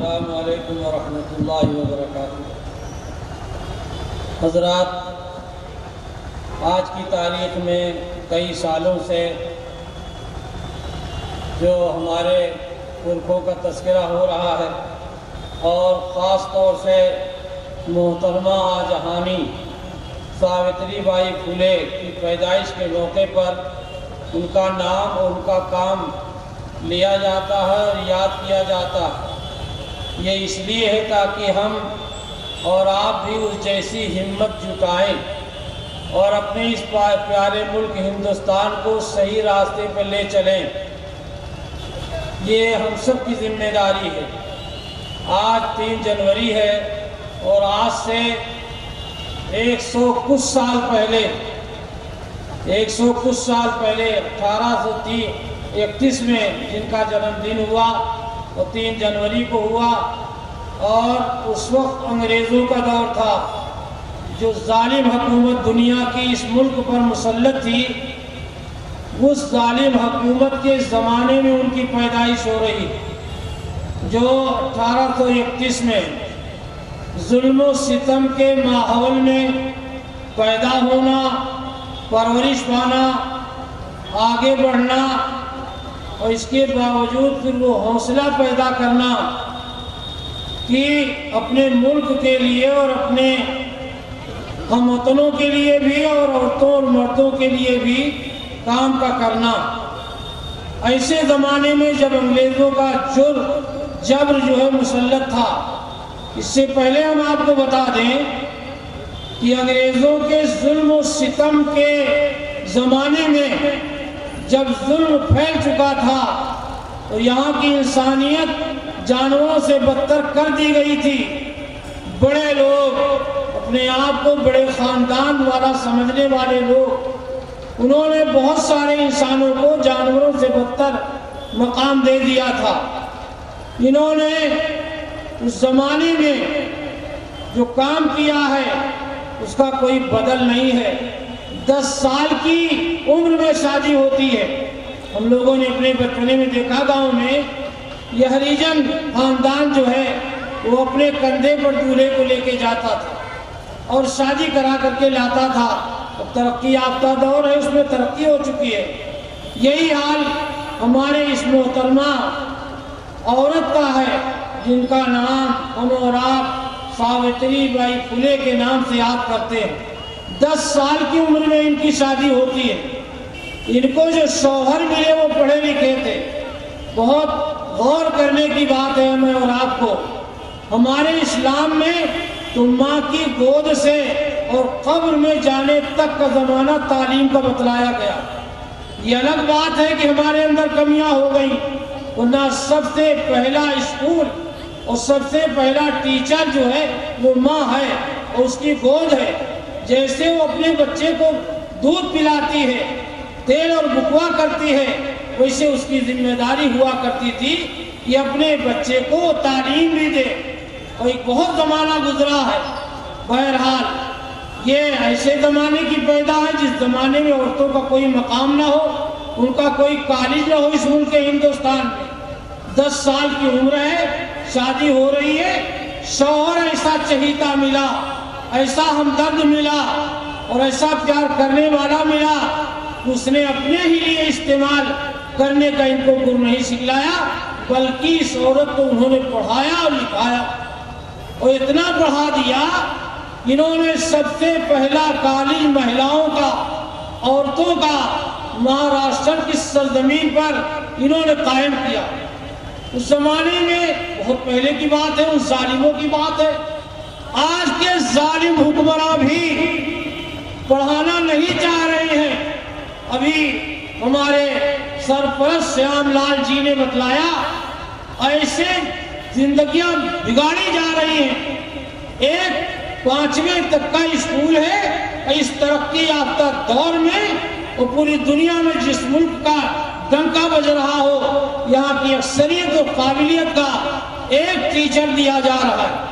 السلام علیکم ورحمۃ اللہ وبرکاتہ۔ حضرات، آج کی تاریخ میں کئی سالوں سے جو ہمارے پرکھوں کا تذکرہ ہو رہا ہے اور خاص طور سے محترمہ جہانی ساوتری بائی پھولے کی پیدائش کے موقع پر ان کا نام اور ان کا کام لیا جاتا ہے اور یاد کیا جاتا ہے۔ یہ اس لیے ہے تاکہ ہم اور آپ بھی اس جیسی ہمت جٹائیں اور اپنے اس پیارے ملک ہندوستان کو صحیح راستے پر لے چلیں۔ یہ ہم سب کی ذمہ داری ہے۔ آج 3 جنوری ہے اور آج سے 100 کچھ سال پہلے 1831 میں جن کا جنم دن ہوا وہ 3 جنوری کو ہوا، اور اس وقت انگریزوں کا دور تھا۔ جو ظالم حکومت دنیا کی اس ملک پر مسلط تھی، اس ظالم حکومت کے زمانے میں ان کی پیدائش ہو رہی، جو 1831 میں ظلم و ستم کے ماحول میں پیدا ہونا، پرورش پانا، آگے بڑھنا، اور اس کے باوجود پھر وہ حوصلہ پیدا کرنا کہ اپنے ملک کے لیے اور اپنے ہم وطنوں کے لیے بھی اور عورتوں اور مردوں کے لیے بھی کام کا کرنا۔ ایسے زمانے میں جب انگریزوں کا جبر جو ہے مسلط تھا، اس سے پہلے ہم آپ کو بتا دیں کہ انگریزوں کے ظلم و ستم کے زمانے میں جب ظلم پھیل چکا تھا تو یہاں کی انسانیت جانوروں سے بدتر کر دی گئی تھی۔ بڑے لوگ، اپنے آپ کو بڑے خاندان والا سمجھنے والے لوگ، انہوں نے بہت سارے انسانوں کو جانوروں سے بدتر مقام دے دیا تھا۔ انہوں نے اس زمانے میں جو کام کیا ہے اس کا کوئی بدل نہیں ہے۔ 10 سال کی عمر میں شادی ہوتی ہے۔ ہم لوگوں نے اپنے بچپنے میں دیکھا، گاؤں میں یہ ہریجن خاندان جو ہے وہ اپنے کندھے پر دولہے کو لے کے جاتا تھا اور شادی کرا کر کے لاتا تھا۔ اب ترقی یافتہ دور ہے، اس میں ترقی ہو چکی ہے۔ یہی حال ہمارے اس محترمہ عورت کا ہے جن کا نام ہم اور آپ ساوتری بائی پھولے کے نام سے یاد کرتے ہیں۔ 10 سال کی عمر میں ان کی شادی ہوتی ہے۔ ان کو جو شوہر ملے وہ پڑھے لکھے تھے۔ بہت غور کرنے کی بات ہے ہمیں اور آپ کو، ہمارے اسلام میں تو ماں کی گود سے اور قبر میں جانے تک کا زمانہ تعلیم کا بتلایا گیا۔ یہ الگ بات ہے کہ ہمارے اندر کمیاں ہو گئیں، ورنہ سب سے پہلا اسکول اور سب سے پہلا ٹیچر جو ہے وہ ماں ہے اور اس کی گود ہے۔ جیسے وہ اپنے بچے کو دودھ پلاتی ہے، تیل اور بکوا کرتی ہے، ویسے اس کی ذمہ داری ہوا کرتی تھی کہ اپنے بچے کو تعلیم بھی دے۔ اور ایک بہت زمانہ گزرا ہے۔ بہرحال یہ ایسے زمانے کی پیدا ہے جس زمانے میں عورتوں کا کوئی مقام نہ ہو، ان کا کوئی کالج نہ ہو اس ملک ہندوستان میں۔ 10 سال کی عمر ہے، شادی ہو رہی ہے، شوہر ایسا چہیتا ملا، ایسا ہمدرد ملا اور ایسا پیار کرنے والا ملا، اس نے اپنے ہی لیے استعمال کرنے کا ان کو گر نہیں سکھلایا، بلکہ اس عورت کو انہوں نے پڑھایا اور لکھایا، اور اتنا پڑھا دیا، انہوں نے سب سے پہلا کالج مہیلاؤں کا، عورتوں کا مہاراشٹر کی سرزمین پر انہوں نے قائم کیا۔ اس زمانے میں بہت پہلے کی بات ہے، ان ظالموں کی بات ہے۔ آج کے ظالم حکمراں بھی پڑھانا نہیں چاہ رہے ہیں۔ ابھی ہمارے سرپرست شیام لال جی نے بتلایا، ایسے زندگیاں بگاڑی جا رہی ہیں۔ ایک 5ویں تک کا اسکول ہے، اس ترقی یافتہ دور میں اور پوری دنیا میں جس ملک کا ڈنکا بج رہا ہو، یہاں کی اکثریت و قابلیت کا ایک ٹیچر دیا جا رہا ہے۔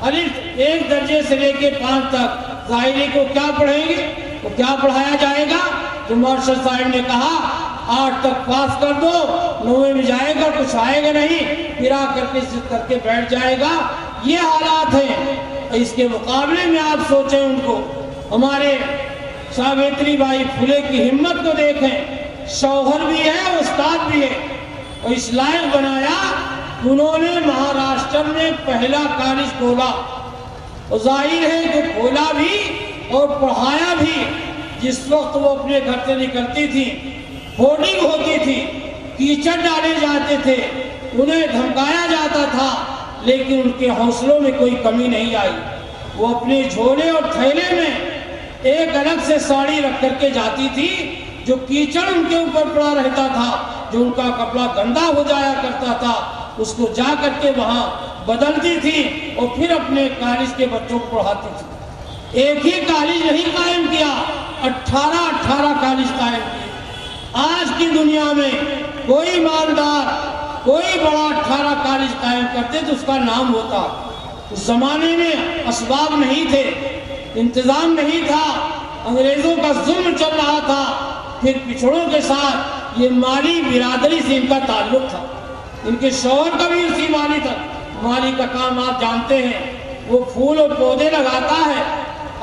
الف 1 درجے سے لے کے 5 تک ظاہری کو کیا پڑھیں گے، وہ کیا پڑھایا جائے گا؟ جو مارشل صاحب نے کہا 8 تک پاس کر دو، 9ویں میں جائے گا کچھ آئے گا نہیں، پھر آ کر کے ضد کر کے بیٹھ جائے گا۔ یہ حالات ہیں۔ اس کے مقابلے میں آپ سوچیں ان کو، ہمارے ساوتری بائی پھلے کی ہمت کو دیکھیں، شوہر بھی ہے، استاد بھی ہے، اور اس لائق بنایا انہوں نے مہاراشٹر میں پہلا کالج کھولا، اور ظاہر ہے کہ کھولا بھی اور پڑھایا بھی۔ جس وقت وہ اپنے گھر سے نکلتی تھی، ہوڈنگ ہوتی تھی، کیچڑ ڈالے جاتے تھے، انہیں دھمکایا جاتا تھا، لیکن ان کے حوصلوں میں کوئی کمی نہیں آئی۔ وہ اپنے جھولے اور تھیلے میں ایک الگ سے ساڑی رکھ کر کے جاتی تھی، جو کیچڑ ان کے اوپر پڑا رہتا تھا، جو ان کا کپڑا گندا ہو جایا کرتا تھا، اس کو جا کر کے وہاں بدلتی تھی اور پھر اپنے کالج کے بچوں کو پڑھاتی تھی۔ ایک ہی کالج نہیں قائم کیا، 18 کالج قائم کیے۔ آج کی دنیا میں کوئی مالدار، کوئی بڑا 18 کالج قائم کرتے تو اس کا نام ہوتا۔ اس زمانے میں اسباب نہیں تھے، انتظام نہیں تھا، انگریزوں کا ظلم چل رہا تھا، پھر پچھڑوں کے ساتھ یہ مالی برادری سے ان کا تعلق تھا۔ ان کے شوہر کا بھی اسی مالی تھا۔ مالی کا کام آپ جانتے ہیں، وہ پھول اور پودے لگاتا ہے،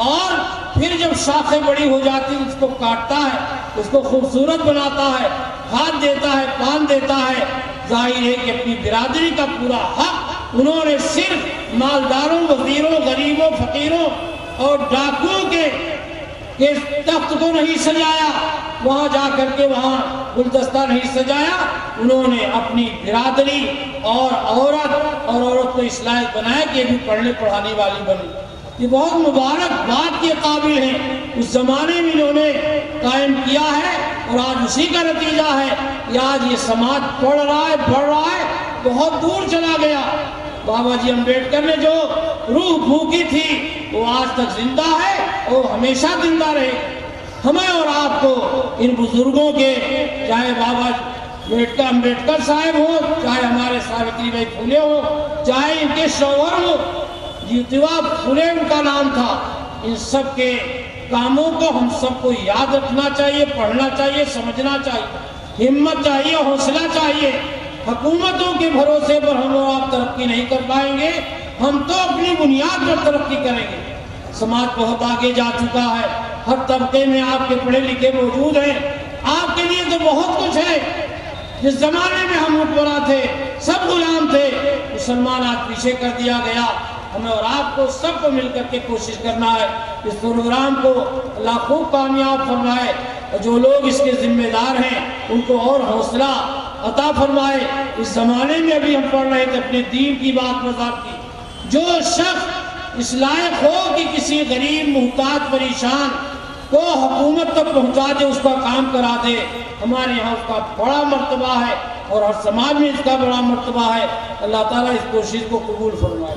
اور پھر جب شاخیں بڑی ہو جاتی اس کو کاٹتا ہے، اس کو خوبصورت بناتا ہے، کھاد دیتا ہے، پان دیتا ہے۔ ظاہر ہے کہ اپنی برادری کا پورا حق انہوں نے صرف مالداروں، وزیروں، غریبوں، فقیروں اور ڈاکوؤں کے تخت کو نہیں سجایا، وہاں جا کر کے وہاں گلدستہ نہیں سجایا، انہوں نے اپنی برادری اور عورت کو اس لائق بنایا کہ یہ بھی پڑھنے پڑھانے والی بنی۔ یہ بہت مبارک بات کے قابل ہیں، اس زمانے میں انہوں نے قائم کیا ہے، اور آج اسی کا نتیجہ ہے کہ آج یہ سماج پڑھ رہا ہے، بڑھ رہا ہے، بہت دور چلا گیا۔ بابا جی امبیڈکر نے جو روح پھونکی تھی وہ آج تک زندہ ہے اور ہمیشہ زندہ رہے۔ ہمیں اور آپ کو ان بزرگوں کے، چاہے بابا امبیڈکر صاحب ہو، چاہے ہمارے ساوتری بائی پھولے ہو، چاہے ان کے شوہر ہو، جیتوا پھولے ان کا نام تھا، ان سب کے کاموں کو ہم سب کو یاد رکھنا چاہیے، پڑھنا چاہیے، سمجھنا چاہیے، ہمت چاہیے، حوصلہ چاہیے۔ حکومتوں کے بھروسے پر ہم اور آپ ترقی نہیں کر پائیں گے، ہم تو اپنی بنیاد پر ترقی کریں گے۔ سماج بہت آگے جا چکا ہے، ہر طبقے میں آپ کے پڑھے لکھے موجود ہیں، آپ کے لیے تو بہت کچھ ہے۔ جس زمانے میں ہم حکمراں تھے، سب غلام تھے، مسلمان آج پیچھے کر دیا گیا۔ ہمیں اور آپ کو سب کو مل کر کے کوشش کرنا ہے، اس پروگرام کو اللہ خوب کامیاب فرمائے، اور جو لوگ اس کے ذمہ دار ہیں ان کو اور حوصلہ عطا فرمائے۔ اس زمانے میں ابھی ہم پڑھ رہے تھے اپنے دین کی بات مذہب کی، جو شخص اس لائق ہو کہ کسی غریب محتاج پریشان کو حکومت تک پہنچا دے، اس کا کام کرا دے، ہمارے یہاں اس کا بڑا مرتبہ ہے، اور ہر سماج میں اس کا بڑا مرتبہ ہے۔ اللہ تعالیٰ اس کوشش کو قبول فرمائے۔